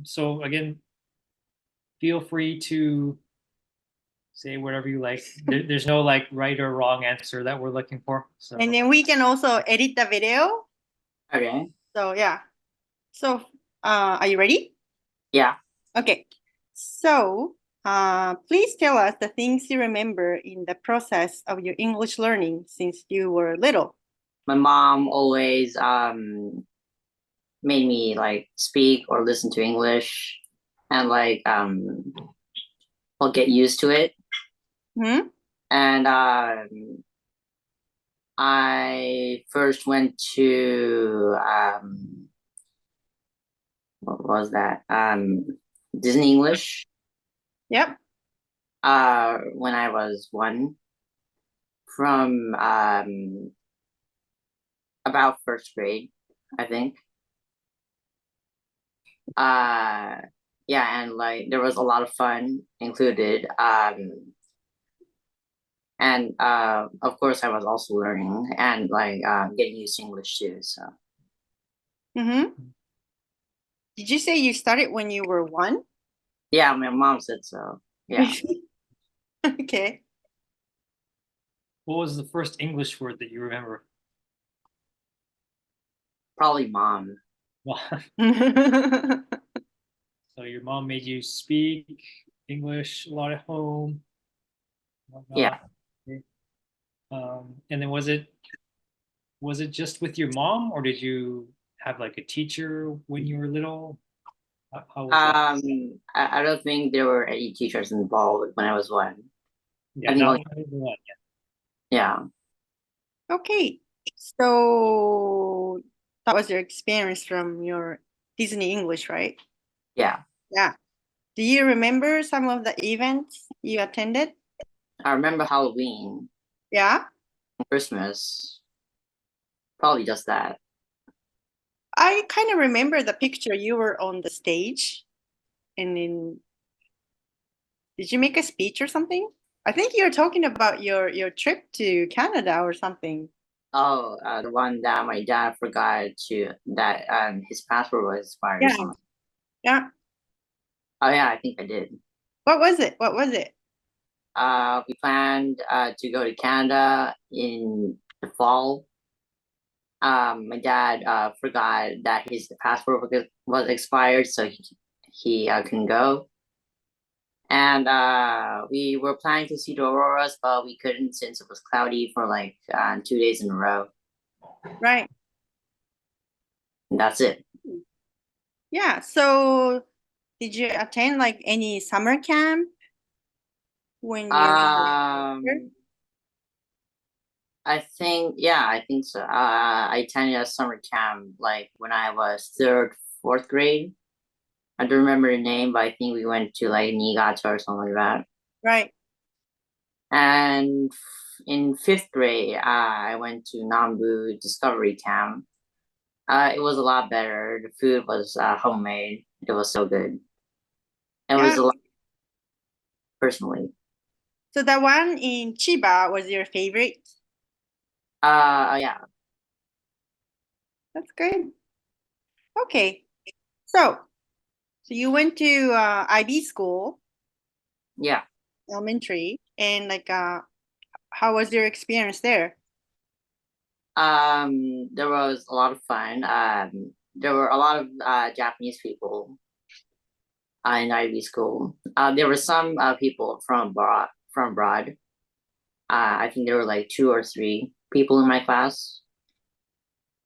So again, feel free to say whatever you like. There's no like right or wrong answer that we're looking for. So And then we can also edit the video. Okay. So yeah. So are you ready? Yeah. Okay. So please tell us the things you remember in the process of your English learning since you were little. My mom always made me like speak or listen to English, and like I'll get used to it. Hmm? And I first went to what was that? Disney English. Yep. When I was 1, from about first grade, I think. Yeah, and like there was a lot of fun included. And of course I was also learning and like getting used to English too. So Mm-hmm. Did you say you started when you were 1? yeah, my mom said so. Yeah. Okay. what was the first English word that you remember? Probably mom. Well, so your mom made you speak English a lot at home. Whatnot. Yeah. Okay. And then was it just with your mom, or did you have like a teacher when you were little? How was that? I don't think there were any teachers involved when I was 1. Yeah, I think not only, when you were 1. yeah. Okay. So that was your experience from your Disney English, right? Yeah. Yeah. Do you remember some of the events you attended? I remember Halloween, Yeah. Christmas, probably just that. I kind of remember the picture you were on the stage, and then did you make a speech or something? I think you're talking about your trip to Canada or something. Oh, the one that my dad forgot that his passport was expired or Yeah. something. Yeah. Oh yeah, I think I did. What was it? What was it? We planned to go to Canada in the fall. My dad forgot that his passport was expired, so he couldn't go. And we were planning to see the auroras, but we couldn't since it was cloudy for like 2 days in a row. Right. And that's it. Yeah. So did you attend like any summer camp when you were younger? I think so. I attended a summer camp like when I was 3rd, 4th grade. I don't remember the name, but I think we went to like Niigata or something like that. Right. And in 5th grade, I went to Nambu Discovery Camp. It was a lot better. The food was homemade. It was so good. It was a lot personally. So the one in Chiba was your favorite? Yeah. That's good. Okay. So you went to IB school, Yeah. elementary, and like how was your experience there? There was a lot of fun. There were a lot of Japanese people in IB school. There were some people from abroad. I think there were like 2 or 3 people in my class,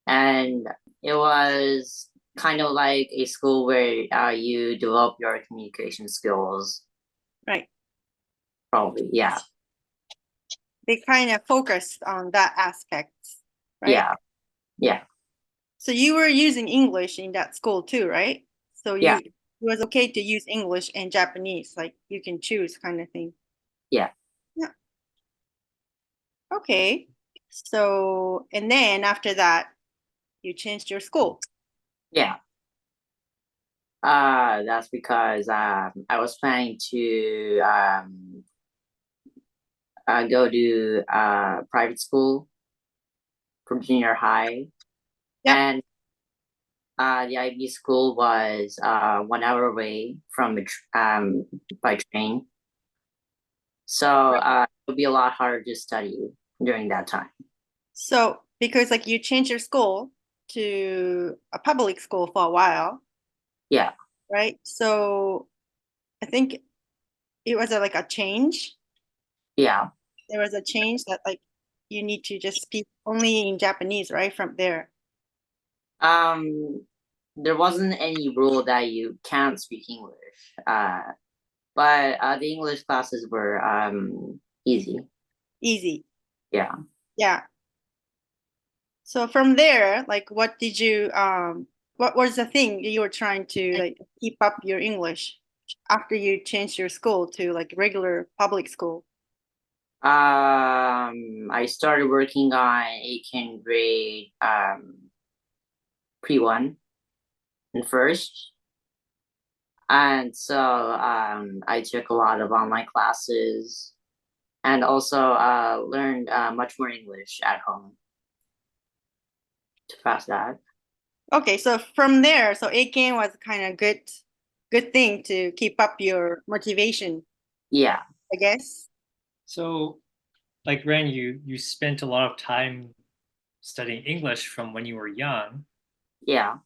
and it was kind of like a school where you develop your communication skills. Right. Probably, yeah. They kind of focused on that aspect, right? Yeah, yeah. So you were using English in that school too, right? So Yeah. it was okay to use English and Japanese, like you can choose kind of thing. Yeah. Yeah. Okay. So, and then after that, you changed your school. Yeah. That's because I was planning to go to private school for junior high. Yep. And the IB school was 1 hour away from by train. So it would be a lot harder to study during that time. So because like you changed your school to a public school for a while, Yeah. right? So I think it was like a change. Yeah. There was a change that like you need to just speak only in Japanese, right? From there. There wasn't any rule that you can't speak English. But the English classes were easy. Easy. Yeah. Yeah. So from there, like what did you what was the thing you were trying to like keep up your English after you changed your school to like regular public school? I started working on Aiken grade pre-1 and first. And so I took a lot of online classes and also learned much more English at home to pass that. Okay, so from there, so Aiken was kind of good thing to keep up your motivation. Yeah. I guess. So, like Ren, you spent a lot of time studying English from when you were young. Yeah.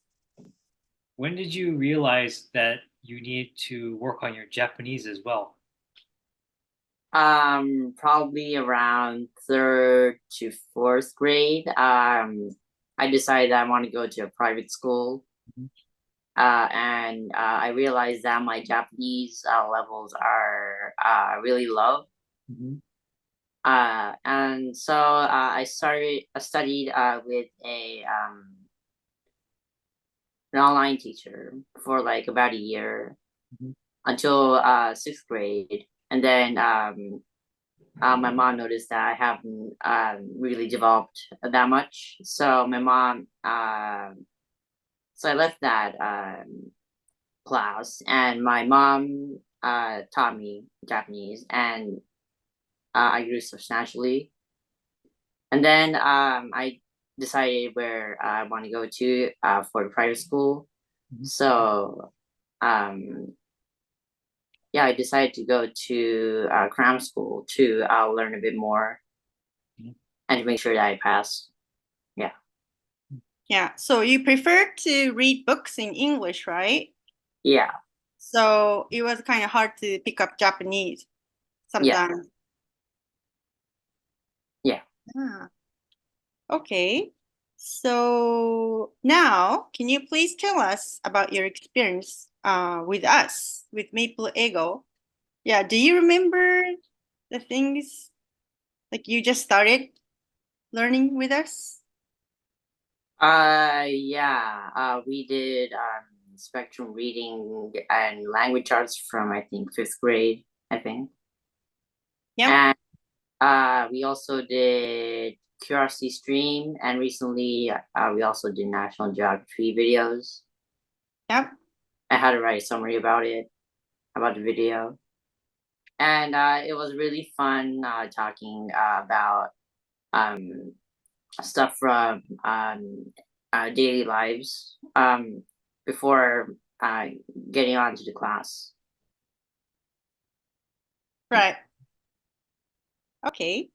When did you realize that you need to work on your Japanese as well? Probably around 3rd to 4th grade. I decided I want to go to a private school. And I realized that my Japanese levels are really low. And so I studied with an online teacher for like about a year until 6th grade. And then my mom noticed that I haven't really developed that much. So my mom, so I left that class, and my mom taught me Japanese, and I grew substantially. And then I decided where I want to go to for the private school. So yeah, I decided to go to cram school to learn a bit more and to make sure that I pass. Yeah. Yeah. So you prefer to read books in English, right? Yeah. So it was kind of hard to pick up Japanese sometimes. Yeah. Ah. Okay. So now, can you please tell us about your experience with us, with Maple Ego? Yeah, do you remember the things like you just started learning with us? Yeah. We did spectrum reading and language arts from I think 5th grade, I think. Yeah. And we also did Curiosity Stream, and recently we also did National Geography videos. Yep. I had to write a summary about it, about the video. And it was really fun talking about stuff from daily lives before getting on to the class. Right. Okay.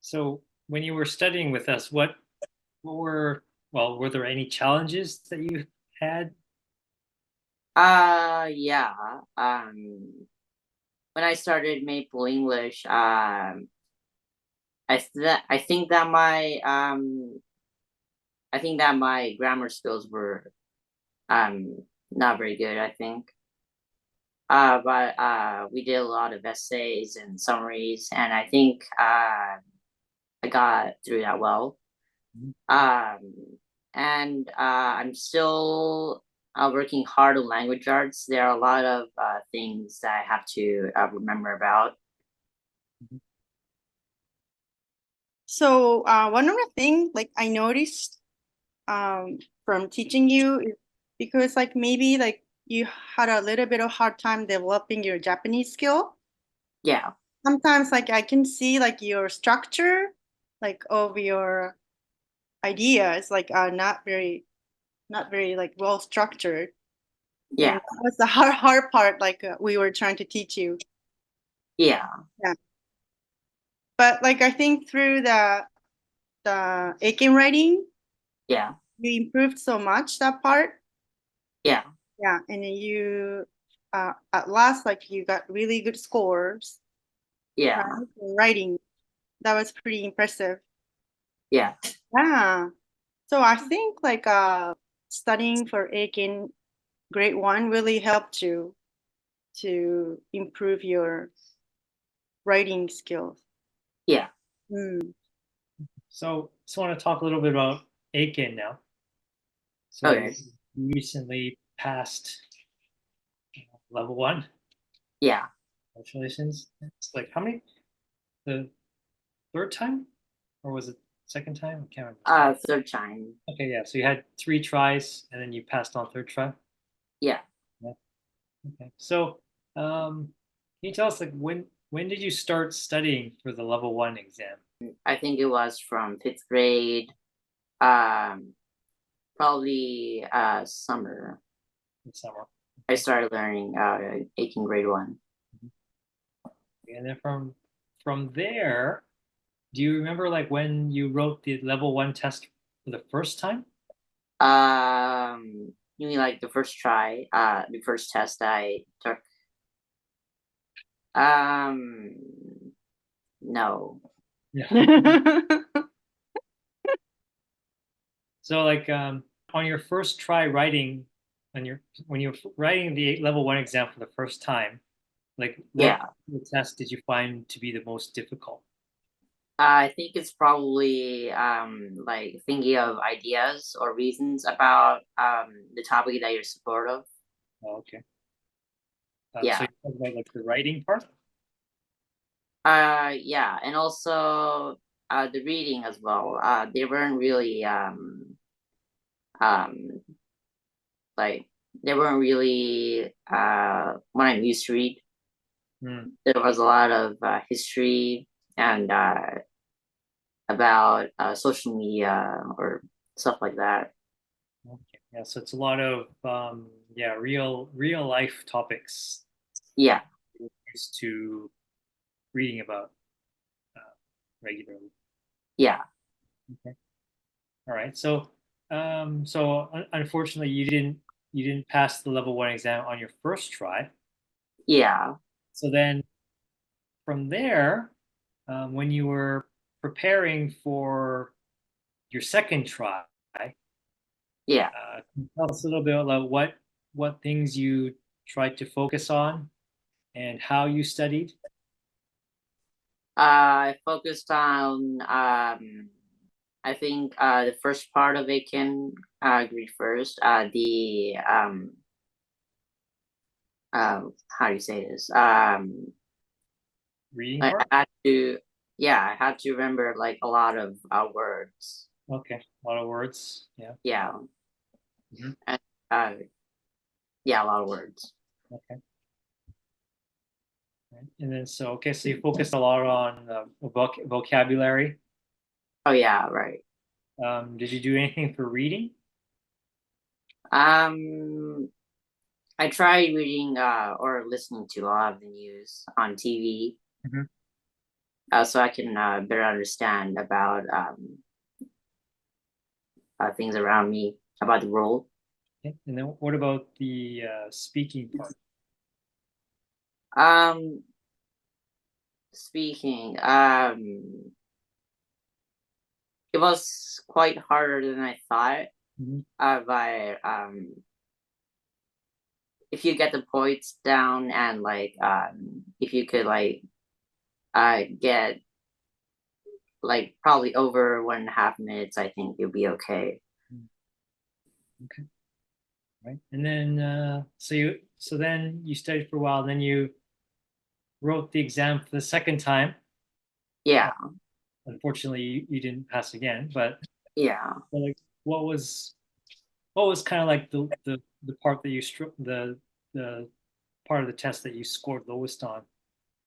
So when you were studying with us, were there any challenges that you had? Yeah. When I started Maple English, I think that my grammar skills were not very good, I think. But we did a lot of essays and summaries, and I think I got through that well. And I'm still working hard on language arts. There are a lot of things that I have to remember about. So one of the things like I noticed from teaching you is because like maybe like you had a little bit of hard time developing your Japanese skill. Yeah. Sometimes like I can see like your structure like of your ideas like not very like well structured. Yeah. And that was the hard part, like we were trying to teach you. Yeah. But like I think through the Aiken writing, Yeah. you improved so much that part. Yeah. Yeah, and then you at last like you got really good scores. Yeah. Right? For writing. That was pretty impressive. Yeah. Yeah. So I think like studying for Aiken grade 1 really helped you to improve your writing skills. Yeah. So I want to talk a little bit about Aiken now. So Okay. you recently passed level 1. Yeah. Congratulations. It's like how many? The third time? Or was it second time? I can't remember. Third time. Okay, yeah. So you had 3 tries and then you passed on third try? Yeah. Okay. So can you tell us like when did you start studying for the level 1 exam? I think it was from 5th grade. Probably summer. In summer. I started learning Aiken grade 1. And then from there, do you remember like when you wrote the level 1 test for the first time? You mean like the first try, the first test I took? No. Yeah. So like on your first try writing, when you're writing the level 1 exam for the first time, like what test did you find to be the most difficult? I think it's probably like thinking of ideas or reasons about the topic that you're support of. Oh, okay. Yeah. So you talk about like the writing part? Yeah, and also the reading as well. They weren't really like they weren't really what I'm used to read. There was a lot of history and about social media or stuff like that. Okay. Yeah, so it's a lot of real life topics. Yeah. You're used to reading about regularly. Yeah. Okay. All right. So unfortunately you didn't pass the level 1 exam on your first try. Yeah. So then from there, when you were preparing for your second try, yeah, can you tell us a little bit about what things you tried to focus on and how you studied? I focused on I think the first part of it can read first. The how do you say this? Reading I part? had to remember like a lot of words. Okay, a lot of words. Yeah. Yeah. Mhm. And, yeah, a lot of words. Okay. Right. And then so you focused a lot on vocabulary. Oh yeah, right. Did you do anything for reading? I tried reading or listening to a lot of the news on TV, so I can better understand about things around me, about the world. Okay. And then what about the speaking part? Speaking, it was quite harder than I thought. But if you get the points down and like if you could like get like probably over 1.5 minutes, I think you'll be okay. Okay. Right. And then so then you studied for a while, then you wrote the exam for the second time. Yeah. Unfortunately you didn't pass again, but yeah. Like what was kind of like the part that you the part of the test that you scored lowest on,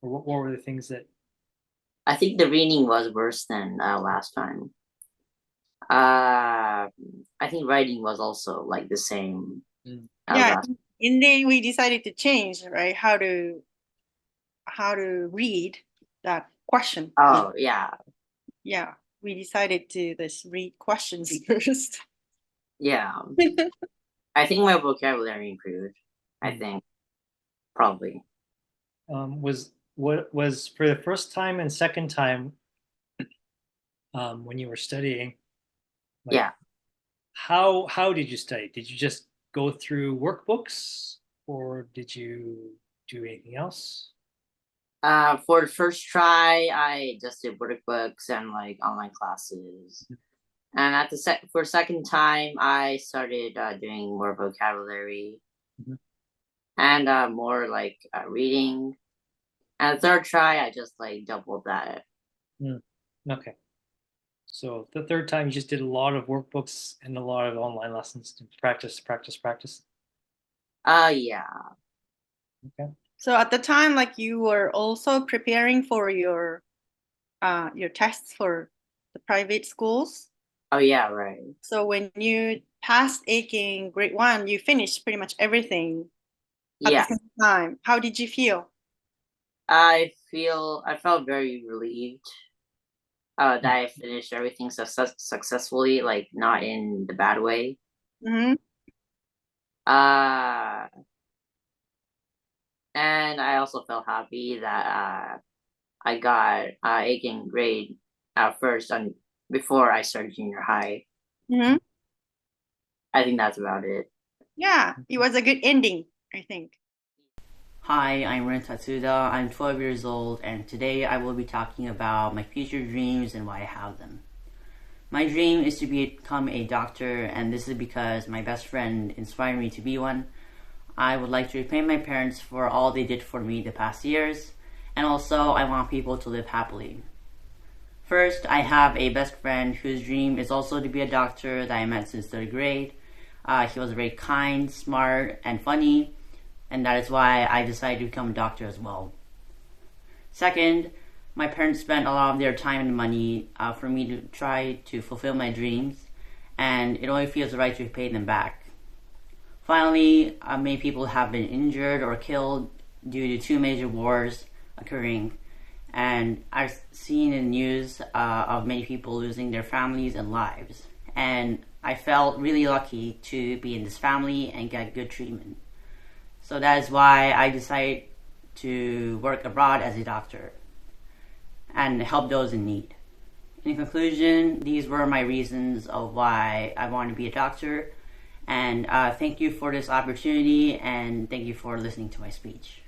or what were the things that? I think the reading was worse than last time. I think writing was also like the same. Yeah, and then we decided to change, right? How to read that question. Oh yeah. Yeah, we decided to just read questions first. Yeah. I think my vocabulary improved. I think probably. Was for the first time and second time when you were studying? Like, Yeah. How did you study? Did you just go through workbooks, or did you do anything else? For the first try, I just did workbooks and like online classes. And at the for second time, I started doing more vocabulary and more like reading. And third try, I just like doubled that. Okay. So the third time, you just did a lot of workbooks and a lot of online lessons to practice. Yeah. Okay. So at the time, like you were also preparing for your tests for the private schools. Oh yeah, right. So when you passed Aiken grade 1, you finished pretty much everything at the same time. How did you feel? I felt very relieved that I finished everything successfully, like not in the bad way. And I also felt happy that I got Aiken grade first before I started junior high. I think that's about it. Yeah, it was a good ending, I think. Hi, I'm Ren Tatsuda. I'm 12 years old, and today I will be talking about my future dreams and why I have them. My dream is to become a doctor, and this is because my best friend inspired me to be one. I would like to repay my parents for all they did for me the past years, and also I want people to live happily. First, I have a best friend whose dream is also to be a doctor that I met since 3rd grade. He was very kind, smart, and funny, and that is why I decided to become a doctor as well. Second, my parents spent a lot of their time and money for me to try to fulfill my dreams, and it only feels right to pay them back. Finally, many people have been injured or killed due to 2 major wars occurring, and I've seen in the news of many people losing their families and lives, and I felt really lucky to be in this family and get good treatment. So that is why I decided to work abroad as a doctor and help those in need. In conclusion, these were my reasons of why I want to be a doctor, and thank you for this opportunity, and thank you for listening to my speech.